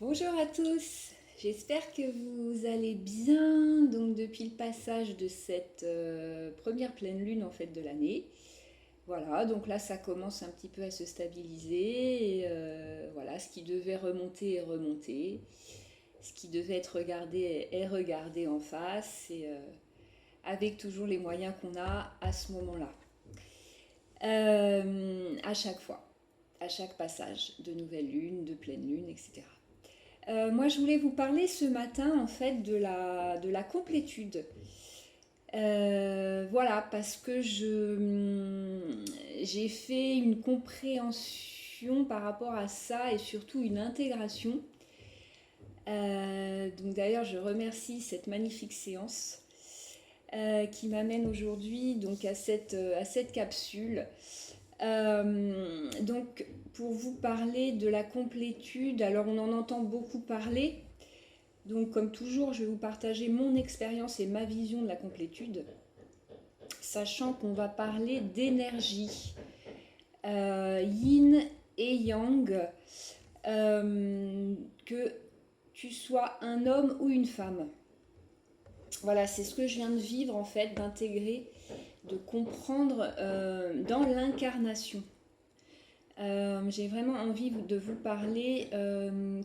Bonjour à tous, j'espère que vous allez bien. Donc depuis le passage de cette première pleine lune en fait de l'année, voilà, donc là ça commence un petit peu à se stabiliser. Et, voilà, ce qui devait remonter est remonté, ce qui devait être regardé est regardé en face et avec toujours les moyens qu'on a à ce moment-là. À chaque fois, à chaque passage de nouvelle lune, de pleine lune, etc. Moi, je voulais vous parler ce matin en fait de la complétude. Voilà, parce que j'ai fait une compréhension par rapport à ça et surtout une intégration. Donc d'ailleurs, je remercie cette magnifique séance qui m'amène aujourd'hui donc à cette capsule. Donc, pour vous parler de la complétude, alors on en entend beaucoup parler. Donc, comme toujours, je vais vous partager mon expérience et ma vision de la complétude, sachant qu'on va parler d'énergie, yin et yang, que tu sois un homme ou une femme. Voilà, c'est ce que je viens de vivre en fait, d'intégrer, de comprendre dans l'incarnation. J'ai vraiment envie de vous parler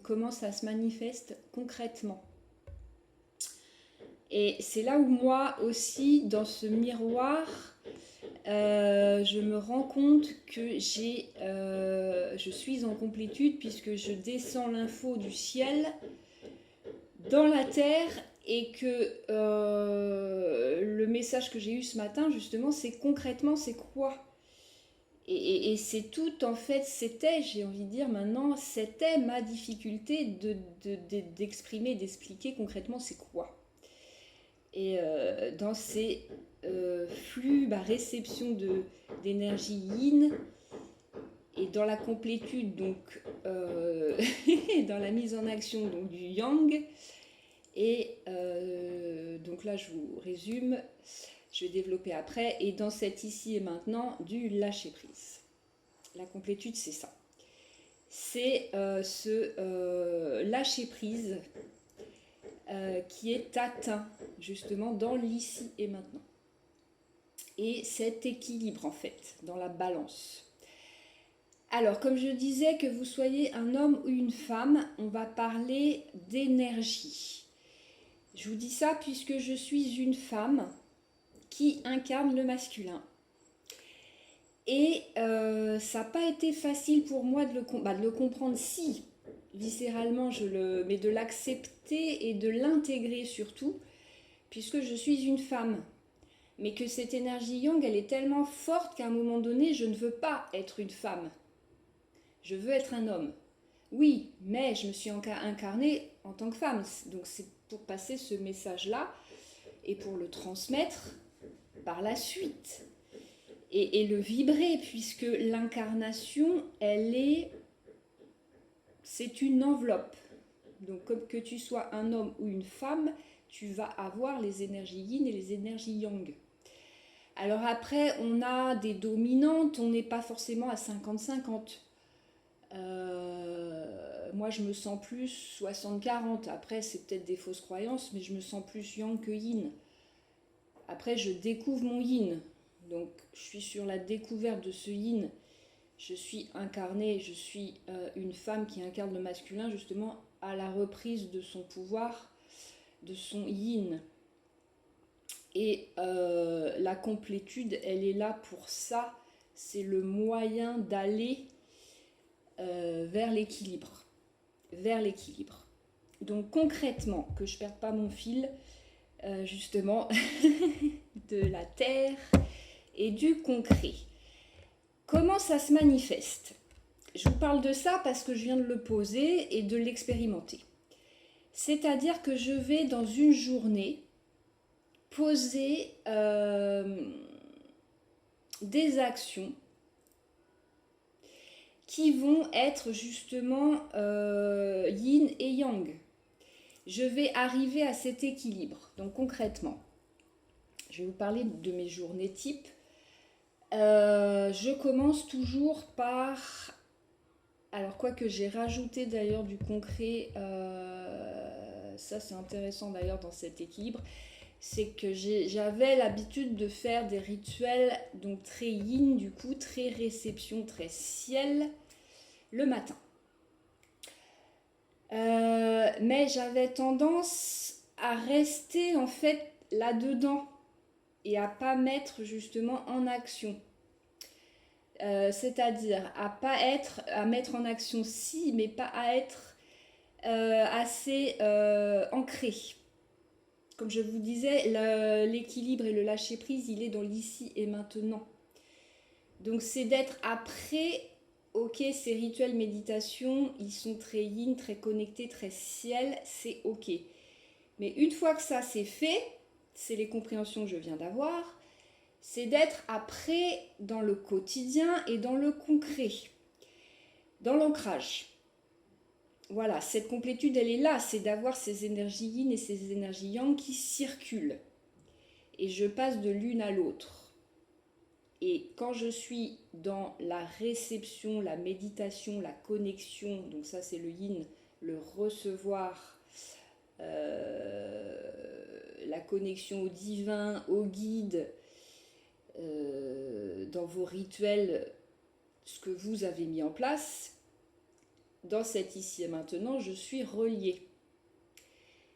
comment ça se manifeste concrètement. Et c'est là où moi aussi, dans ce miroir, je me rends compte que je suis en complétude puisque je descends l'info du ciel dans la terre et que le message que j'ai eu ce matin, justement, c'est concrètement, c'est quoi? Et c'est tout, en fait, j'ai envie de dire maintenant, c'était ma difficulté d'exprimer, d'expliquer concrètement c'est quoi. Et dans ces flux, réception d'énergie yin, et dans la complétude, donc dans la mise en action donc, du yang, et donc là je vous résume, je vais développer après, et dans cet ici et maintenant du lâcher prise. La complétude, c'est ça. C'est ce lâcher prise qui est atteint justement dans l'ici et maintenant. Et cet équilibre en fait, dans la balance. Alors, comme je disais, que vous soyez un homme ou une femme, on va parler d'énergie. Je vous dis ça puisque je suis une femme qui incarne le masculin. Et ça n'a pas été facile pour moi de le comprendre, si viscéralement mais de l'accepter et de l'intégrer surtout, puisque je suis une femme. Mais que cette énergie yang, elle est tellement forte qu'à un moment donné, je ne veux pas être une femme. Je veux être un homme. Oui, mais je me suis incarnée en tant que femme. Donc c'est pour passer ce message-là et pour le transmettre par la suite. Et le vibrer, puisque l'incarnation, c'est une enveloppe. Donc comme que tu sois un homme ou une femme, tu vas avoir les énergies yin et les énergies yang. Alors après, on a des dominantes, on n'est pas forcément à 50-50. Moi, je me sens plus 60-40. Après, c'est peut-être des fausses croyances, mais je me sens plus yang que yin. Après, je découvre mon yin. Donc, je suis sur la découverte de ce yin. Je suis incarnée, je suis une femme qui incarne le masculin, justement, à la reprise de son pouvoir, de son yin. Et la complétude, elle est là pour ça. C'est le moyen d'aller vers l'équilibre. Vers l'équilibre. Donc concrètement, que je ne perde pas mon fil, justement, de la terre et du concret. Comment ça se manifeste? Je vous parle de ça parce que je viens de le poser et de l'expérimenter. C'est-à-dire que je vais dans une journée poser des actions qui vont être justement yin et yang. Je vais arriver à cet équilibre. Donc concrètement, je vais vous parler de mes journées type. Je commence toujours par Alors, quoi que j'ai rajouté d'ailleurs du concret, ça c'est intéressant d'ailleurs dans cet équilibre, c'est que j'avais l'habitude de faire des rituels donc très yin, du coup, très réception, très ciel, le matin. Mais j'avais tendance à rester en fait là-dedans et à pas mettre justement en action. C'est-à-dire à mettre en action si, mais pas à être assez ancré. Comme je vous disais, l'équilibre et le lâcher-prise, il est dans l'ici et maintenant. Donc c'est d'être après, ok, ces rituels méditation, ils sont très yin, très connectés, très ciel, c'est ok. Mais une fois que ça c'est fait, c'est les compréhensions que je viens d'avoir, c'est d'être après dans le quotidien et dans le concret, dans l'ancrage. Voilà, cette complétude, elle est là, c'est d'avoir ces énergies yin et ces énergies yang qui circulent. Et je passe de l'une à l'autre. Et quand je suis dans la réception, la méditation, la connexion, donc ça c'est le yin, le recevoir, la connexion au divin, au guide, dans vos rituels, ce que vous avez mis en place, dans cet ici et maintenant, je suis reliée.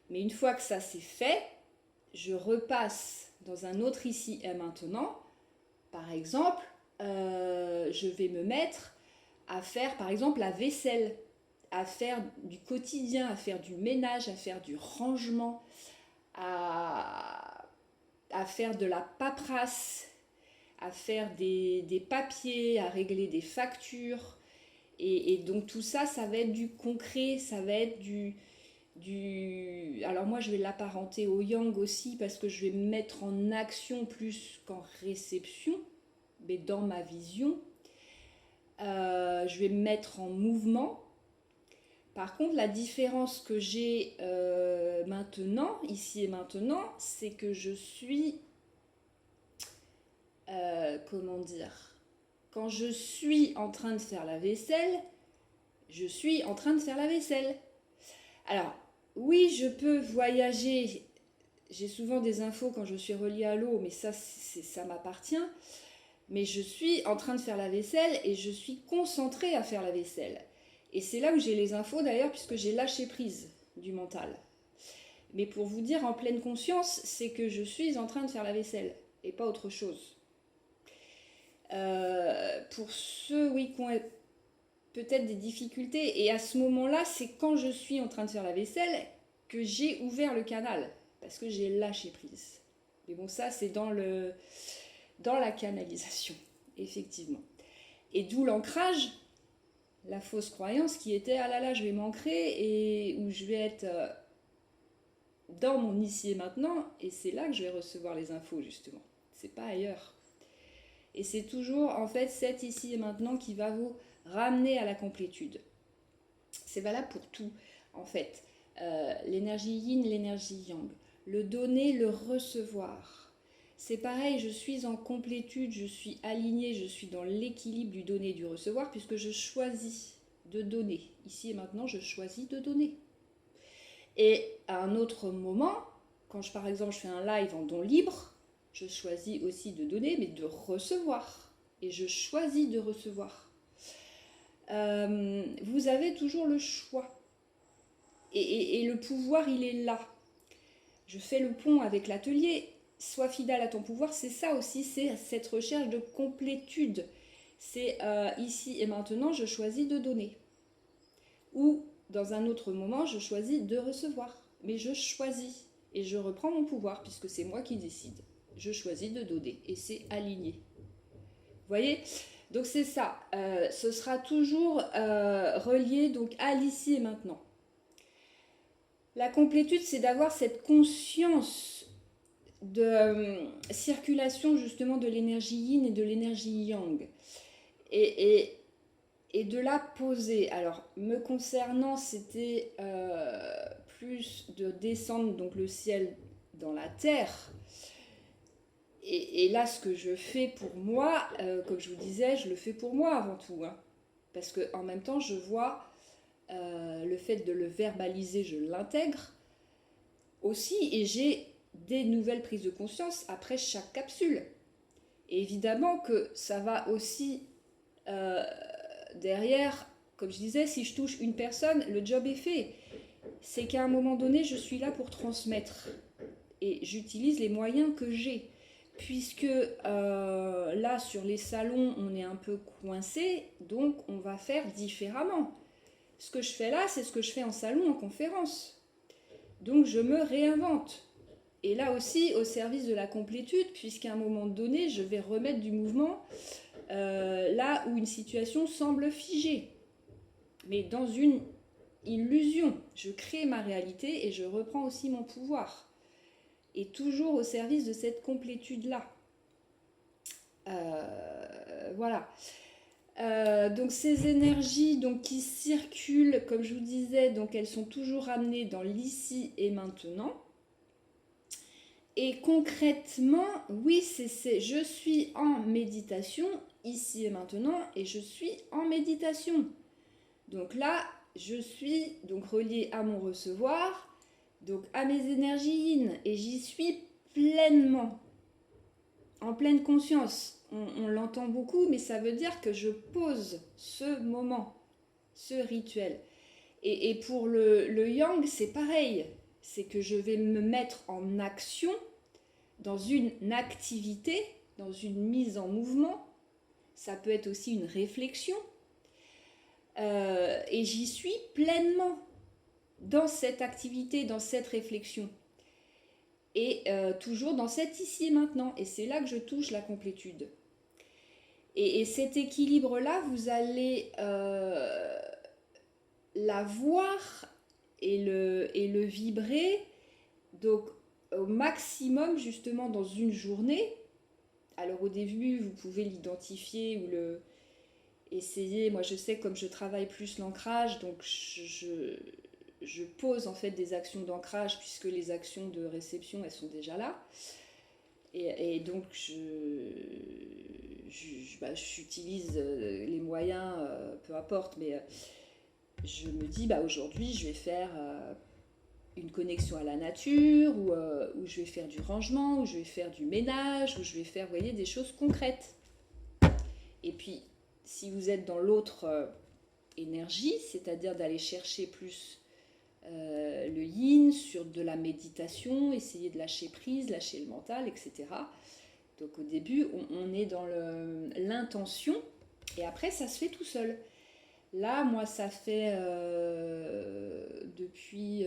Mais une fois que ça c'est fait, je repasse dans un autre ici et maintenant. Par exemple, je vais me mettre à faire par exemple la vaisselle, à faire du quotidien, à faire du ménage, à faire du rangement, à faire de la paperasse, à faire des papiers, à régler des factures. Et donc tout ça, ça va être du concret, ça va être Alors moi, je vais l'apparenter au yang aussi parce que je vais me mettre en action plus qu'en réception, mais dans ma vision. Je vais me mettre en mouvement. Par contre, la différence que j'ai maintenant, ici et maintenant, c'est que je suis... comment dire, quand je suis en train de faire la vaisselle, je suis en train de faire la vaisselle. Alors, oui, je peux voyager. J'ai souvent des infos quand je suis reliée à l'eau, mais ça m'appartient. Mais je suis en train de faire la vaisselle et je suis concentrée à faire la vaisselle. Et c'est là où j'ai les infos d'ailleurs, puisque j'ai lâché prise du mental. Mais pour vous dire en pleine conscience, c'est que je suis en train de faire la vaisselle et pas autre chose. Pour ceux, oui, qui ont peut-être des difficultés, et à ce moment-là, c'est quand je suis en train de faire la vaisselle que j'ai ouvert le canal, parce que j'ai lâché prise. Mais bon, ça, c'est dans la canalisation, effectivement. Et d'où l'ancrage, la fausse croyance qui était, ah là là, je vais m'ancrer, et où je vais être dans mon ici et maintenant, et c'est là que je vais recevoir les infos, justement. C'est pas ailleurs. Et c'est toujours, en fait, cet ici et maintenant qui va vous ramener à la complétude. C'est valable pour tout, en fait. L'énergie yin, l'énergie yang. Le donner, le recevoir. C'est pareil, je suis en complétude, je suis alignée, je suis dans l'équilibre du donner et du recevoir, puisque je choisis de donner. Ici et maintenant, je choisis de donner. Et à un autre moment, quand par exemple je fais un live en don libre, je choisis aussi de donner, mais de recevoir. Et je choisis de recevoir. Vous avez toujours le choix. Et le pouvoir, il est là. Je fais le pont avec l'atelier. Sois fidèle à ton pouvoir, c'est ça aussi, c'est cette recherche de complétude. C'est ici et maintenant, je choisis de donner. Ou dans un autre moment, je choisis de recevoir. Mais je choisis. Et je reprends mon pouvoir, puisque c'est moi qui décide. Je choisis de donner. Et c'est aligné. Vous voyez ? Donc c'est ça. Ce sera toujours relié donc, à l'ici et maintenant. La complétude, c'est d'avoir cette conscience de circulation justement de l'énergie yin et de l'énergie yang. Et de la poser. Alors, me concernant, c'était plus de descendre donc le ciel dans la terre. Et là, ce que je fais pour moi, comme je vous disais, je le fais pour moi avant tout. Hein. Parce qu'en même temps, je vois le fait de le verbaliser, je l'intègre aussi, et j'ai des nouvelles prises de conscience après chaque capsule. Et évidemment que ça va aussi euh, derrière, comme je disais, si je touche une personne, le job est fait. C'est qu'à un moment donné, je suis là pour transmettre. Et j'utilise les moyens que j'ai. Puisque là, sur les salons, on est un peu coincé, donc on va faire différemment. Ce que je fais là, c'est ce que je fais en salon, en conférence. Donc je me réinvente. Et là aussi, au service de la complétude, puisqu'à un moment donné, je vais remettre du mouvement là où une situation semble figée. Mais dans une illusion, je crée ma réalité et je reprends aussi mon pouvoir. Et toujours au service de cette complétude-là. Voilà. Donc ces énergies donc, qui circulent, comme je vous disais, donc elles sont toujours ramenées dans l'ici et maintenant. Et concrètement, oui, je suis en méditation, ici et maintenant, et je suis en méditation. Donc là, je suis donc reliée à mon recevoir, donc à mes énergies yin, et j'y suis pleinement, en pleine conscience. On l'entend beaucoup, mais ça veut dire que je pose ce moment, ce rituel. Et pour le yang, c'est pareil. C'est que je vais me mettre en action, dans une activité, dans une mise en mouvement. Ça peut être aussi une réflexion. Et j'y suis pleinement dans cette activité, dans cette réflexion. Et toujours dans cet ici et maintenant. Et c'est là que je touche la complétude. Et cet équilibre-là, vous allez la voir et le vibrer donc au maximum justement dans une journée. Alors au début, vous pouvez l'identifier ou le essayer. Moi, je sais comme je travaille plus l'ancrage, donc je pose en fait des actions d'ancrage puisque les actions de réception, elles sont déjà là. Et donc, j'utilise les moyens, peu importe, mais je me dis, aujourd'hui, je vais faire une connexion à la nature, ou je vais faire du rangement, ou je vais faire du ménage, ou je vais faire, vous voyez, des choses concrètes. Et puis, si vous êtes dans l'autre énergie, c'est-à-dire d'aller chercher plus le yin, sur de la méditation, essayer de lâcher prise, lâcher le mental, etc. Donc au début, on est dans l'intention, et après, ça se fait tout seul. Là, moi, ça fait depuis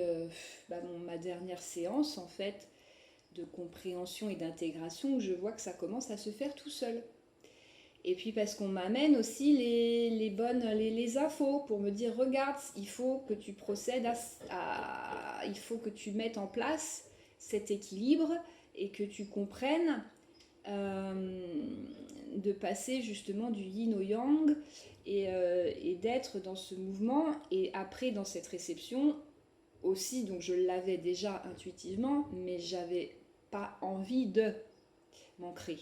ma dernière séance, en fait, de compréhension et d'intégration, où je vois que ça commence à se faire tout seul. Et puis parce qu'on m'amène aussi les infos pour me dire, regarde, il faut que tu procèdes il faut que tu mettes en place cet équilibre et que tu comprennes de passer justement du yin au yang et d'être dans ce mouvement. Et après, dans cette réception aussi, donc je l'avais déjà intuitivement, mais j'avais pas envie de m'ancrer.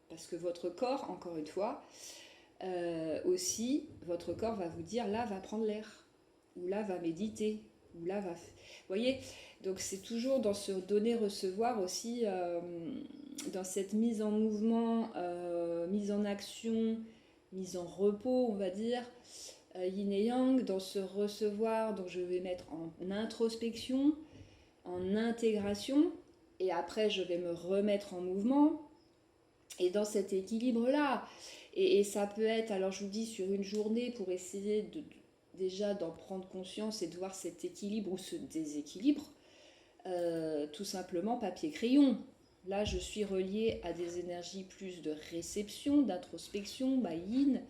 Parce que votre corps, encore une fois, aussi, votre corps va vous dire, là, va prendre l'air, ou là, va méditer, ou là, va... Vous voyez, donc c'est toujours dans ce donner-recevoir aussi, dans cette mise en mouvement, mise en action, mise en repos, on va dire, yin et yang, dans ce recevoir, donc je vais mettre en introspection, en intégration, et après je vais me remettre en mouvement, et dans cet équilibre-là. Et ça peut être, alors je vous dis, sur une journée, pour essayer déjà d'en prendre conscience et de voir cet équilibre ou ce déséquilibre, tout simplement papier-crayon. Là, je suis reliée à des énergies plus de réception, d'introspection, yin,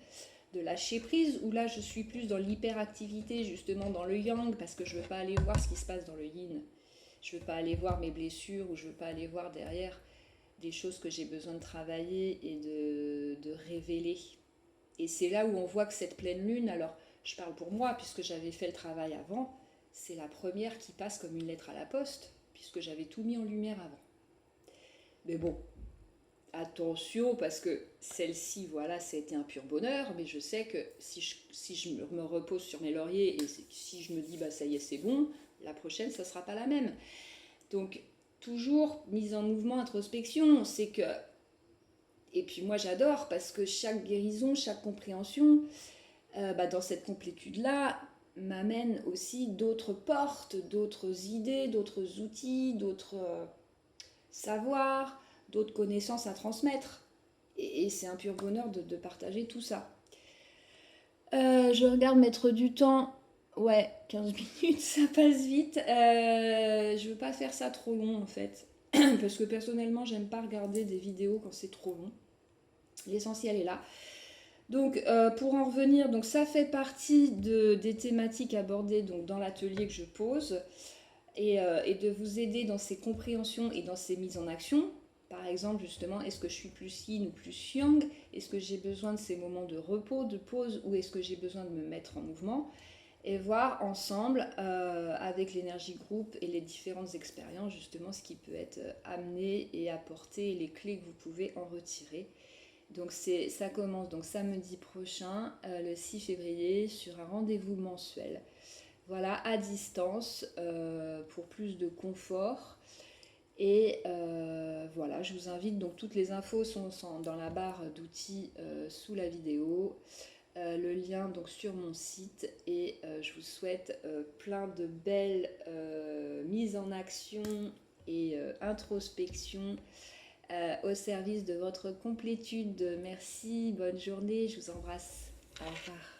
de lâcher prise, où là, je suis plus dans l'hyperactivité, justement dans le yang, parce que je ne veux pas aller voir ce qui se passe dans le yin. Je ne veux pas aller voir mes blessures, ou je ne veux pas aller voir derrière des choses que j'ai besoin de travailler et de révéler. Et c'est là où on voit que cette pleine lune, alors je parle pour moi puisque j'avais fait le travail avant, c'est la première qui passe comme une lettre à la poste, puisque j'avais tout mis en lumière avant. Mais bon, attention, parce que celle-ci, voilà, ça a été un pur bonheur, mais je sais que si je me repose sur mes lauriers et si je me dis, bah ça y est, c'est bon, la prochaine, ça sera pas la même. Donc, toujours mise en mouvement, introspection, c'est que... Et puis moi, j'adore, parce que chaque guérison, chaque compréhension, dans cette complétude-là, m'amène aussi d'autres portes, d'autres idées, d'autres outils, d'autres savoirs, d'autres connaissances à transmettre. Et c'est un pur bonheur de partager tout ça. Je regarde mettre du temps. Ouais, 15 minutes, ça passe vite. Je veux pas faire ça trop long en fait. Parce que personnellement, j'aime pas regarder des vidéos quand c'est trop long. L'essentiel est là. Donc, pour en revenir, donc ça fait partie des thématiques abordées donc, dans l'atelier que je pose et de vous aider dans ces compréhensions et dans ces mises en action. Par exemple, justement, est-ce que je suis plus yin ou plus yang? Est-ce que j'ai besoin de ces moments de repos, de pause, ou est-ce que j'ai besoin de me mettre en mouvement? Et voir ensemble, avec l'énergie groupe et les différentes expériences, justement, ce qui peut être amené et apporté, et les clés que vous pouvez en retirer. Donc ça commence donc samedi prochain, le 6 février, sur un rendez-vous mensuel. Voilà, à distance, pour plus de confort. Et voilà, je vous invite, donc toutes les infos sont dans la barre d'outils sous la vidéo. Le lien donc sur mon site et je vous souhaite plein de belles mises en action et introspection au service de votre complétude. Merci, bonne journée, je vous embrasse. Au revoir.